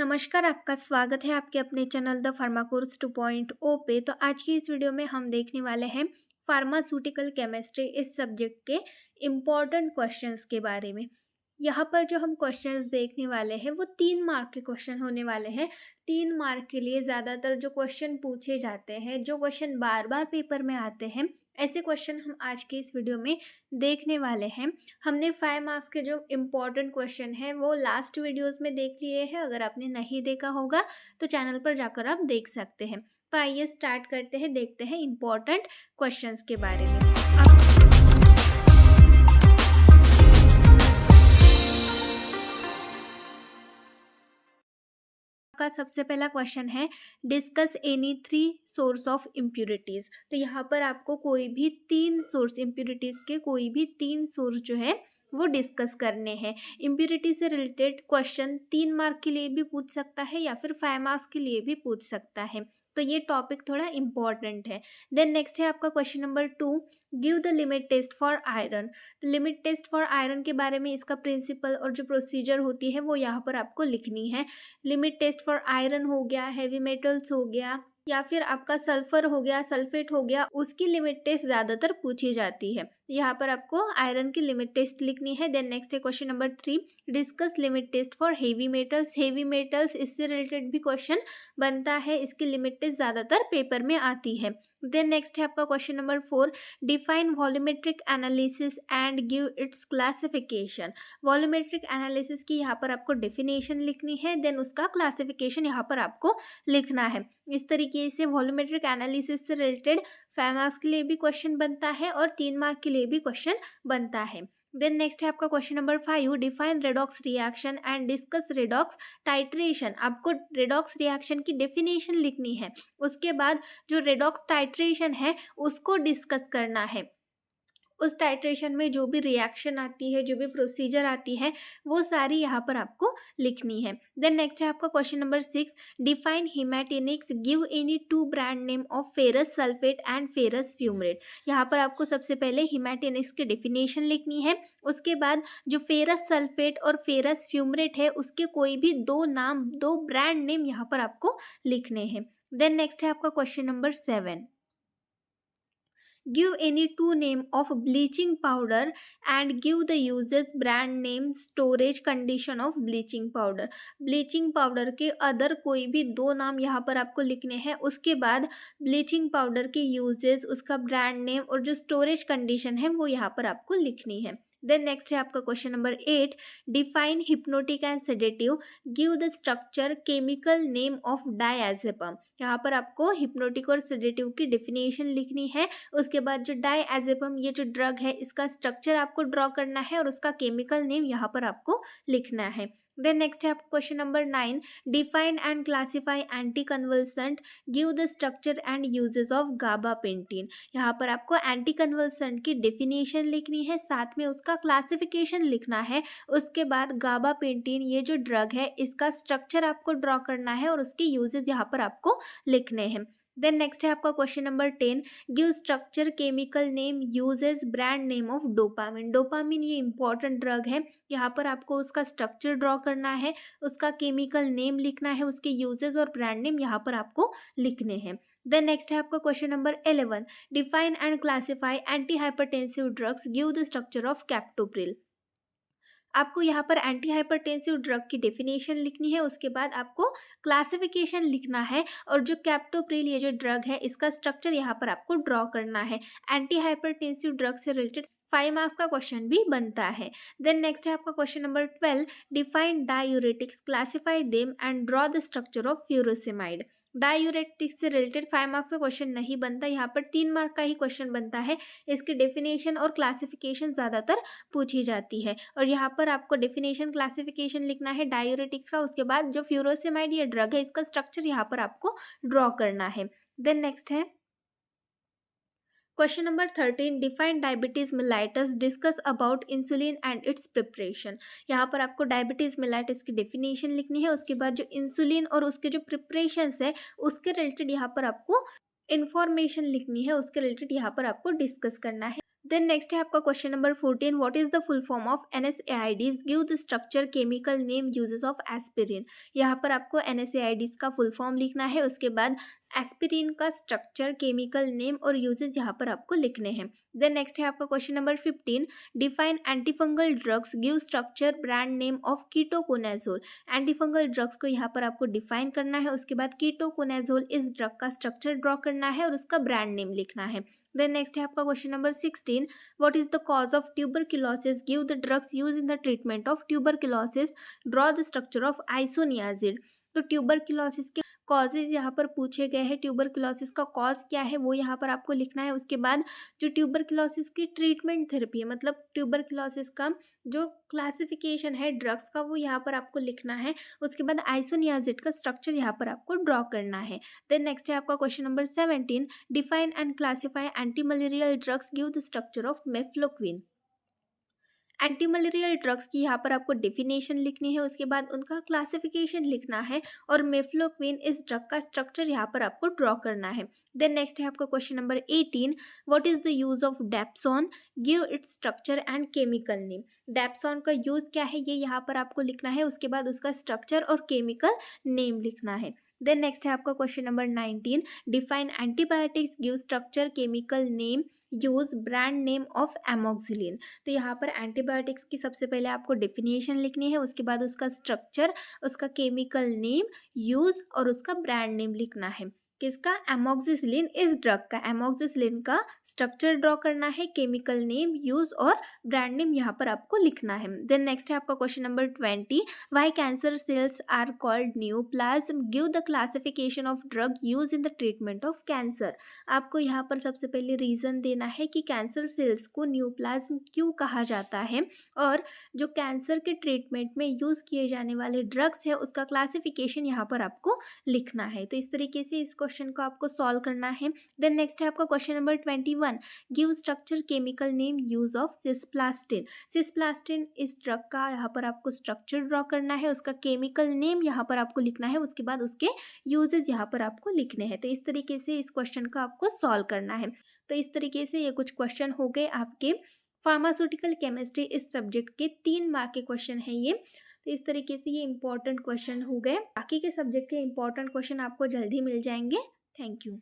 नमस्कार, आपका स्वागत है आपके अपने चैनल द फार्मा कोर्स 2.0 पे। तो आज की इस वीडियो में हम देखने वाले हैं फार्मास्यूटिकल केमिस्ट्री इस सब्जेक्ट के इम्पॉर्टेंट क्वेश्चंस के बारे में। यहाँ पर जो हम क्वेश्चंस देखने वाले हैं वो 3 मार्क के क्वेश्चन होने वाले हैं। 3 मार्क के लिए ज़्यादातर जो क्वेश्चन पूछे जाते हैं, जो क्वेश्चन बार बार पेपर में आते हैं, ऐसे क्वेश्चन हम आज के इस वीडियो में देखने वाले हैं। हमने 5 मार्क्स के जो इम्पॉर्टेंट क्वेश्चन है वो लास्ट वीडियोस में देख लिए हैं। अगर आपने नहीं देखा होगा तो चैनल पर जाकर आप देख सकते हैं। तो आइए स्टार्ट करते हैं, देखते हैं इम्पॉर्टेंट क्वेश्चंस के बारे में। आपका सबसे पहला क्वेश्चन है, discuss any 3 source of impurities. तो यहाँ पर आपको कोई भी 3 सोर्स, इम्प्यूरिटीज के कोई भी 3 सोर्स जो है वो डिस्कस करने हैं। इम्प्यूरिटी से रिलेटेड क्वेश्चन 3 मार्क के लिए भी पूछ सकता है या फिर 5 मार्क्स के लिए भी पूछ सकता है। तो ये टॉपिक थोड़ा इम्पॉर्टेंट है। देन नेक्स्ट है आपका question number 2, give the limit test for iron. Limit test for iron के बारे में, इसका प्रिंसिपल और जो प्रोसीजर होती है वो यहाँ पर आपको लिखनी है। लिमिट टेस्ट फॉर आयरन हो गया, हैवी मेटल्स हो गया, या फिर आपका सल्फर हो गया, सल्फेट हो गया, उसकी लिमिट टेस्ट ज़्यादातर पूछी जाती है। यहाँ पर आपको आयरन की लिमिट टेस्ट लिखनी है। देन नेक्स्ट है question number 3, discuss limit test for heavy metals. Heavy metals, इससे रिलेटेड भी क्वेश्चन बनता है, इसकी लिमिट टेस्ट ज़्यादातर पेपर में आती है। देन नेक्स्ट है आपका question number 4, define volumetric analysis and give its classification. Volumetric analysis की यहाँ पर आपको डेफिनेशन लिखनी है, देन उसका क्लासिफिकेशन यहाँ पर आपको लिखना है। इस तरीके से वॉल्यूमेट्रिक एनालिसिस से रिलेटेड 5 मार्क्स के लिए भी क्वेश्चन बनता है और 3 मार्क के लिए भी क्वेश्चन बनता है। देन नेक्स्ट है आपका question number 5, define redox reaction and discuss redox titration. आपको रेडॉक्स रिएक्शन की डेफिनेशन लिखनी है, उसके बाद जो रेडॉक्स टाइट्रेशन है उसको डिस्कस करना है। उस टाइट्रेशन में जो भी रिएक्शन आती है, जो भी प्रोसीजर आती है, वो सारी यहाँ पर आपको लिखनी है। देन नेक्स्ट है आपका question number 6, define haematinics, give any 2 brand name of ferrous sulphate and ferrous fumarate. यहाँ पर आपको सबसे पहले हिमैटिनिक्स की डेफिनेशन लिखनी है, उसके बाद जो फेरस सल्फेट और फेरस फ्यूमरेट है उसके कोई भी 2 नाम, 2 ब्रांड नेम यहाँ पर आपको लिखने हैं। देन नेक्स्ट है आपका question number 7, give any 2 name of bleaching powder and give the uses, brand name, storage condition of bleaching powder। Bleaching powder के अदर कोई भी 2 नाम यहाँ पर आपको लिखने हैं, उसके बाद ब्लीचिंग पाउडर के यूजेस, उसका ब्रांड नेम और जो स्टोरेज कंडीशन है वो यहाँ पर आपको लिखनी है। देन नेक्स्ट है आपका question number 8, define hypnotic and sedative, give the structure, chemical name of diazepam. यहाँ पर आपको हिप्नोटिक और सेडेटिव की डेफिनेशन लिखनी है, उसके बाद जो डायazepam, ये जो ड्रग है, इसका स्ट्रक्चर आपको ड्रॉ करना है और उसका केमिकल नेम यहाँ पर आपको लिखना है। देन नेक्स्ट है आपका question number 9, define and classify anticonvulsant, give the structure and uses of gabapentin. यहाँ पर आपको एंटी कन्वल्सेंट की डेफिनेशन लिखनी है, साथ में उसका क्लासिफिकेशन लिखना है, उसके बाद गाबापेंटीन, ये जो ड्रग है, इसका स्ट्रक्चर आपको ड्रॉ करना है और उसके यूजेस यहाँ पर आपको लिखने हैं। देन नेक्स्ट है आपका question number 10, give structure, chemical name, uses, brand name of dopamine. Dopamine ये इंपॉर्टेंट ड्रग है, यहाँ पर आपको उसका स्ट्रक्चर ड्रॉ करना है, उसका केमिकल नेम लिखना है, उसके यूजेस और ब्रांड नेम यहाँ पर आपको लिखने हैं। देन नेक्स्ट है आपका question number 11, define and classify anti hypertensive drugs, give the structure of captopril. आपको यहाँ पर एंटी हाइपरटेंसिव ड्रग की डेफिनेशन लिखनी है, उसके बाद आपको क्लासिफिकेशन लिखना है और जो कैप्टोप्रिल, ये जो ड्रग है, इसका स्ट्रक्चर यहाँ पर आपको ड्रॉ करना है। एंटी हाइपरटेंसिव ड्रग से रिलेटेड 5 मार्क्स का क्वेश्चन भी बनता है। देन नेक्स्ट है आपका question number 12, define diuretics, classify them and draw the structure of furosemide. Diuretics से रिलेटेड 5 मार्क्स का क्वेश्चन नहीं बनता, यहाँ पर 3 मार्क का ही क्वेश्चन बनता है। इसकी डेफिनेशन और क्लासिफिकेशन ज़्यादातर पूछी जाती है और यहाँ पर आपको डेफिनेशन, क्लासिफिकेशन लिखना है डायूरेटिक्स का, उसके बाद जो फ्यूरोसेमाइड ये ड्रग है, इसका स्ट्रक्चर यहाँ पर आपको ड्रॉ करना है। देन नेक्स्ट है question number 13, define diabetes mellitus, discuss about insulin and it's preparation. यहाँ पर आपको डायबिटीज मिलाइटस की डेफिनेशन लिखनी है, उसके बाद जो इंसुलिन और उसके जो प्रिपरेशंस है उसके रिलेटेड यहाँ पर आपको इंफॉर्मेशन लिखनी है, उसके रिलेटेड यहाँ पर आपको डिस्कस करना है। देन नेक्स्ट है आपका question number 14, what is the full form of NSAIDs, give the structure chemical name uses of aspirin. यहाँ पर आपको NSAIDs का फुल फॉर्म लिखना है, उसके बाद एस्पिरिन का स्ट्रक्चर, केमिकल नेम और यूजेस यहाँ पर आपको लिखने हैं। देन नेक्स्ट है आपका question number 15, define antifungal drugs, give structure brand name of ketoconazole. Antifungal drugs को यहाँ पर आपको डिफाइन करना है, उसके बाद कीटोकोनाजोल इस ड्रग का स्ट्रक्चर ड्रॉ करना है और उसका ब्रांड नेम लिखना है। देन नेक्स्ट है आपका question number 16, what is the cause of tuberculosis, give the drugs use in the treatment of tuberculosis, draw the structure of isoniazid. तो ट्यूबरक्लोसिस के कॉजेज यहाँ पर पूछे गए हैं, ट्यूबरक्लोसिस का कॉज क्या है वो यहाँ पर आपको लिखना है। उसके बाद जो ट्यूबरक्लोसिस की ट्रीटमेंट थेरेपी है, मतलब ट्यूबरक्लोसिस का जो क्लासिफिकेशन है ड्रग्स का, वो यहाँ पर आपको लिखना है। उसके बाद आइसोनियाजिड का स्ट्रक्चर यहाँ पर आपको ड्रॉ करना है। देन नेक्स्ट है आपका question number 17, define and classify anti malarial drugs, give the structure of mefloquine. Anti malarial drugs की यहाँ पर आपको डेफिनेशन लिखनी है, उसके बाद उनका क्लासिफिकेशन लिखना है और मेफ्लोक्विन इस ड्रग का स्ट्रक्चर यहाँ पर आपको ड्रॉ करना है। देन नेक्स्ट है आपका question number 18, what is the use of dapsone, give its structure and chemical name. Dapsone का यूज क्या है ये यहाँ पर आपको लिखना है, उसके बाद उसका स्ट्रक्चर और केमिकल नेम लिखना है। देन नेक्स्ट है आपका question number 19, define antibiotics, give structure, chemical name, use brand name of amoxicillin. तो यहाँ पर एंटीबायोटिक्स की सबसे पहले आपको डेफिनेशन लिखनी है, उसके बाद उसका स्ट्रक्चर, उसका केमिकल नेम, यूज और उसका ब्रांड नेम लिखना है। किसका? एमोक्सिसिलिन इस ड्रग का। एमोक्सिसिलिन का स्ट्रक्चर ड्रॉ करना है, केमिकल नेम, यूज और ब्रांड नेम यहाँ पर आपको लिखना है। देन नेक्स्ट है आपका question number 20, why cancer cells are called neoplasm, give the classification of drug use in the treatment of cancer. आपको यहाँ पर सबसे पहले रीजन देना है कि कैंसर सेल्स को न्यूप्लाज्म क्यों कहा जाता है और जो कैंसर के ट्रीटमेंट में यूज किए जाने वाले ड्रग्स है उसका क्लासिफिकेशन यहाँ पर आपको लिखना है। तो इस तरीके से इस क्वेश्चन को आपको सॉल्व करना है। देन नेक्स्ट है आपका question number 21, give structure, chemical name, use of cisplatin. Cisplatin इस ड्रग का यहाँ पर आपको स्ट्रक्चर ड्रॉ करना है, उसका केमिकल नेम यहाँ पर आपको लिखना है, उसके बाद उसके यूजेस यहाँ पर आपको लिखने हैं। तो इस तरीके से इस क्वेश्चन को आपको सॉल्व करना है। तो इस तरीके से ये कुछ क्वेश्चन हो गए आपके फार्मास्यूटिकल केमिस्ट्री इस सब्जेक्ट के 3 मार्क के क्वेश्चन है ये। तो इस तरीके से ये इंपॉर्टेंट क्वेश्चन हो गए। बाकी के सब्जेक्ट के इंपॉर्टेंट क्वेश्चन आपको जल्दी मिल जाएंगे। Thank you.